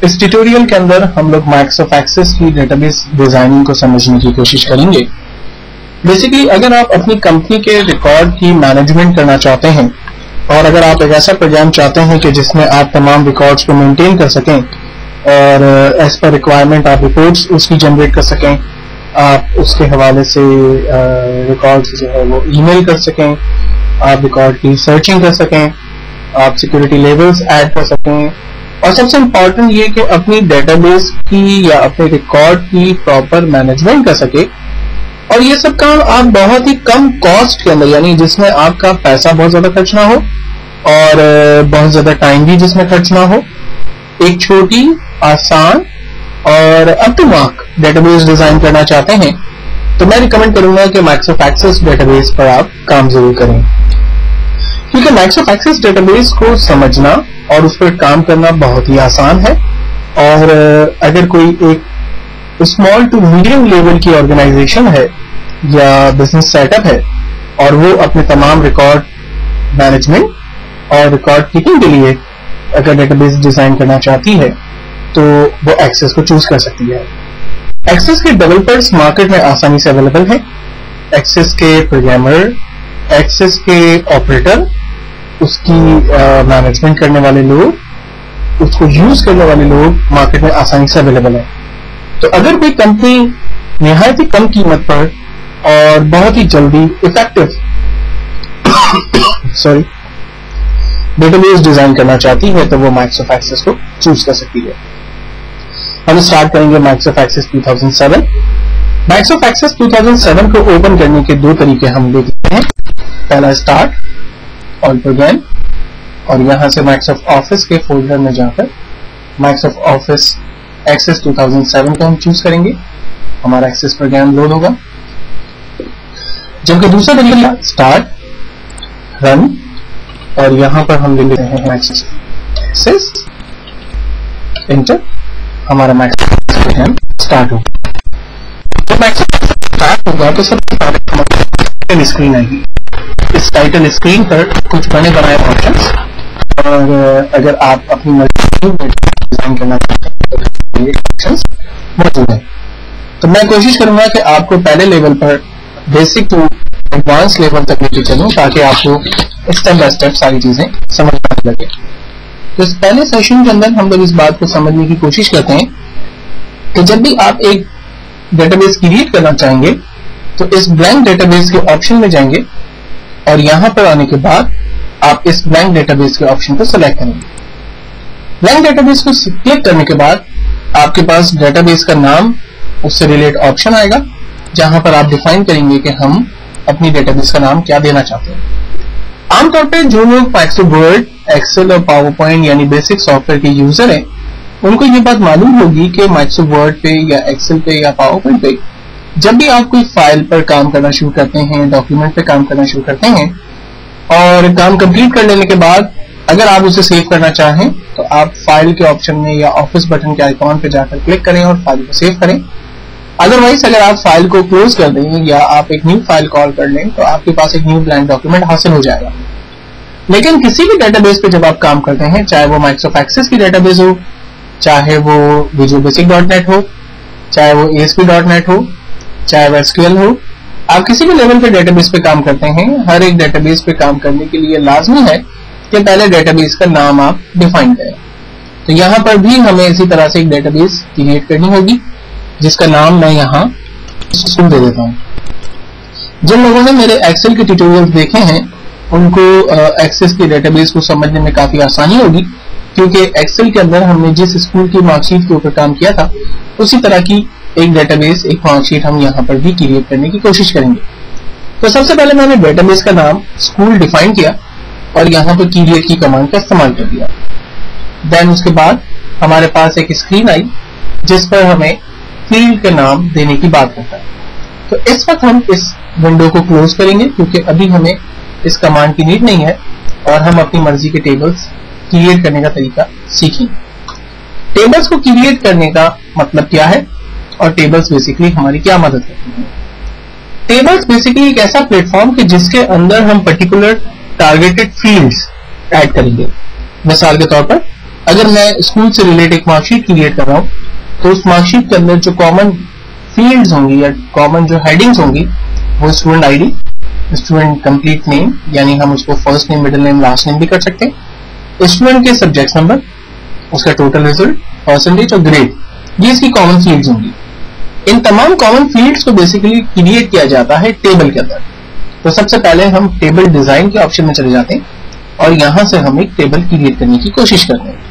इस ट्यूटोरियल के अंदर हम लोग माइक्रोसॉफ्ट एक्सेस की डेटाबेस डिजाइनिंग को समझने की कोशिश करेंगे। बेसिकली अगर आप अपनी कंपनी के रिकॉर्ड की मैनेजमेंट करना चाहते हैं और अगर आप एक ऐसा प्रोग्राम चाहते हैं कि जिसमें आप तमाम रिकॉर्ड्स को मेंटेन कर सकें और एज पर रिक्वायरमेंट आप रिपोर्ट्स उसकी जनरेट कर सकें, आप उसके हवाले से रिकॉर्ड्स जो है वो ईमेल कर सकें, आप रिकॉर्ड की सर्चिंग कर सकें, आप सिक्योरिटी लेवल्स ऐड कर सकें और सबसे इम्पोर्टेंट ये कि अपनी डेटाबेस की या अपने रिकॉर्ड की प्रॉपर मैनेजमेंट कर सके। और ये सब काम आप बहुत ही कम कॉस्ट के अंदर, यानी जिसमें आपका पैसा बहुत ज्यादा खर्च ना हो और बहुत ज्यादा टाइम भी जिसमें खर्च ना हो, एक छोटी आसान और up to mark database design करना चाहते हैं तो मैं रिकमेंड करूंगा कि माइक्रोसॉफ्ट एक्सेस डेटाबेस पर आप काम जरूर करें, क्योंकि माइक्रोसॉफ्ट एक्सेस डेटाबेस को समझना और उस पर काम करना बहुत ही आसान है। और अगर कोई एक स्मॉल टू मीडियम लेवल की ऑर्गेनाइजेशन है या बिजनेस सेटअप है और वो अपने तमाम रिकॉर्ड मैनेजमेंट और रिकॉर्ड कीपिंग के लिए अगर डेटाबेस डिजाइन करना चाहती है तो वो एक्सेस को चूज कर सकती है। एक्सेस के डेवलपर्स मार्केट में आसानी से अवेलेबल हैं। एक्सेस के प्रोग्रामर, एक्सेस के ऑपरेटर, उसकी मैनेजमेंट करने वाले लोग, उसको यूज करने वाले लोग मार्केट में आसानी से अवेलेबल है। तो अगर कोई कंपनी निहायत ही कम कीमत पर और बहुत ही जल्दी इफेक्टिव डेटाबेस डिजाइन करना चाहती है तो वो माइक्रोसॉफ्ट एक्सेस को चूज कर सकती है। हम स्टार्ट करेंगे माइक्रोसॉफ्ट एक्सेस 2007। माइक्रोसॉफ्ट एक्सेस 2007 को ओपन करने के दो तरीके हम देखते हैं। पहला स्टार्ट ऑल प्रोग्राम, और यहां से माइक्रोसॉफ्ट ऑफिस के फोल्डर में जाकर माइक्रोसॉफ्ट ऑफिस एक्सेस 2007 को हम चूज करेंगे। हमारा एक्सेस प्रोग्राम लोड होगा। जबकि दूसरा तरीका स्टार्ट रन, और यहां पर हम लिख रहे हैं एक्सेस एंटर, हमारा माइक्रोसॉफ्ट प्रोग्राम स्टार्ट होगा। जब माइक्रोसॉफ्ट स्टार्ट होगा तो सबसे पहले टाइटल स्क्रीन आएगी। इस टाइटल स्क्रीन पर कुछ बने बनाए ऑप्शंस, और अगर आप अपनी मर्जी डिजाइन करना चाहते हैं तो ये ऑप्शंस मौजूद हैं। तो मैं कोशिश करूंगा कि आपको पहले लेवल पर बेसिक टू एडवांस लेवल तक लेके चलूं ताकि आपको स्टेप बाय स्टेप सारी चीजें समझ में लगे। तो इस पहले सेशन के अंदर हम लोग इस बात को समझने की कोशिश करते हैं कि जब भी आप एक डेटाबेस क्रिएट करना चाहेंगे तो इस ब्लैंक डेटाबेस के ऑप्शन में जाएंगे और यहां पर आने के बाद आप इस ब्लैंक डेटाबेस के ऑप्शन को सिलेक्ट करेंगे। ब्लैंक डेटाबेस को क्लिक करने के बाद आपके पास डेटाबेस का नाम, उससे रिलेटेड ऑप्शन आएगा जहां पर आप डिफाइन करेंगे कि हम अपनी डेटाबेस का नाम क्या देना चाहते हैं। आमतौर पर जो लोग माइक्रोसॉफ्ट वर्ड, एक्सेल और पावर पॉइंट यानी बेसिक सॉफ्टवेयर के यूजर हैं उनको ये बात मालूम होगी कि माइक्रोसॉफ्ट वर्ड पे या एक्सेल पे या पावर पॉइंट पे जब भी आप कोई फाइल पर काम करना शुरू करते हैं, डॉक्यूमेंट पे काम करना शुरू करते हैं और काम कंप्लीट कर लेने के बाद अगर आप उसे सेव करना चाहें तो आप फाइल के ऑप्शन में या ऑफिस बटन के आइकॉन पे जाकर क्लिक करें और फाइल को सेव करें। अदरवाइज अगर आप फाइल को क्लोज कर दें या आप एक न्यू फाइल कॉल कर लें तो आपके पास एक न्यू ब्लैंक डॉक्यूमेंट हासिल हो जाएगा। लेकिन किसी भी डेटाबेस पे जब आप काम करते हैं, चाहे वो माइक्रोसॉफ्ट एक्सेस की डेटाबेस हो, चाहे वो विजुअल बेसिक .NET हो, चाहे वो ASP.NET हो, चाहे वो SQL हो, आप किसी भी लेवल पे डेटाबेस पे काम करते हैं, हर एक डेटाबेस पे काम करने के लिए लाजमी है कि पहले डेटाबेस का नाम आप डिफाइन करें। तो यहाँ पर भी हमें इसी तरह से एक डेटाबेस क्रिएट करनी होगी जिसका नाम मैं यहाँ स्कूल दे देता हूँ। जिन लोगों ने मेरे एक्सेल के ट्यूटोरियल देखे हैं उनको एक्सेस की डेटाबेस को समझने में काफी आसानी होगी, क्योंकि एक्सेल के अंदर हमने जिस स्कूल की मार्कशीट के ऊपर काम किया था उसी तरह की एक डेटाबेस, एक मार्कशीट हम यहाँ पर भी क्रिएट करने की कोशिश करेंगे। तो सबसे पहले मैंने डेटाबेस का नाम स्कूल डिफाइन किया और यहाँ पर क्रिएट की कमांड का इस्तेमाल कर दिया। देन उसके बाद हमारे पास एक स्क्रीन आई जिस पर हमें फील्ड का नाम देने की बात होता है। तो इस वक्त हम इस विंडो को क्लोज करेंगे क्योंकि अभी हमें इस कमांड की नीड नहीं है और हम अपनी मर्जी के टेबल्स क्रिएट करने का तरीका सीखेंगे। टेबल्स को क्रिएट करने का मतलब क्या है और टेबल्स बेसिकली हमारी क्या मदद करती हैं। टेबल्स बेसिकली एक ऐसा प्लेटफॉर्म कि जिसके अंदर हम पर्टिकुलर टारगेटेड फील्ड्स ऐड करेंगे। मिसाल के तौर पर अगर मैं स्कूल से रिलेटेड एक मार्कशीट क्रिएट कर रहा हूं तो उस मार्कशीट के अंदर जो कॉमन फील्ड्स होंगी या कॉमन जो हेडिंग्स होंगी वो student ID, student complete name, यानी हम उसको first name, middle name, last name भी कर सकते हैं, स्टूडेंट के सब्जेक्ट नंबर, उसका टोटल रिजल्ट, परसेंटेज और ग्रेड, ये इसकी कॉमन फील्ड्स होंगी। इन तमाम कॉमन फील्ड्स को बेसिकली क्रिएट किया जाता है टेबल के अंदर। तो सबसे पहले हम टेबल डिजाइन के ऑप्शन में चले जाते हैं और यहां से हम एक टेबल क्रिएट करने की कोशिश करते हैं।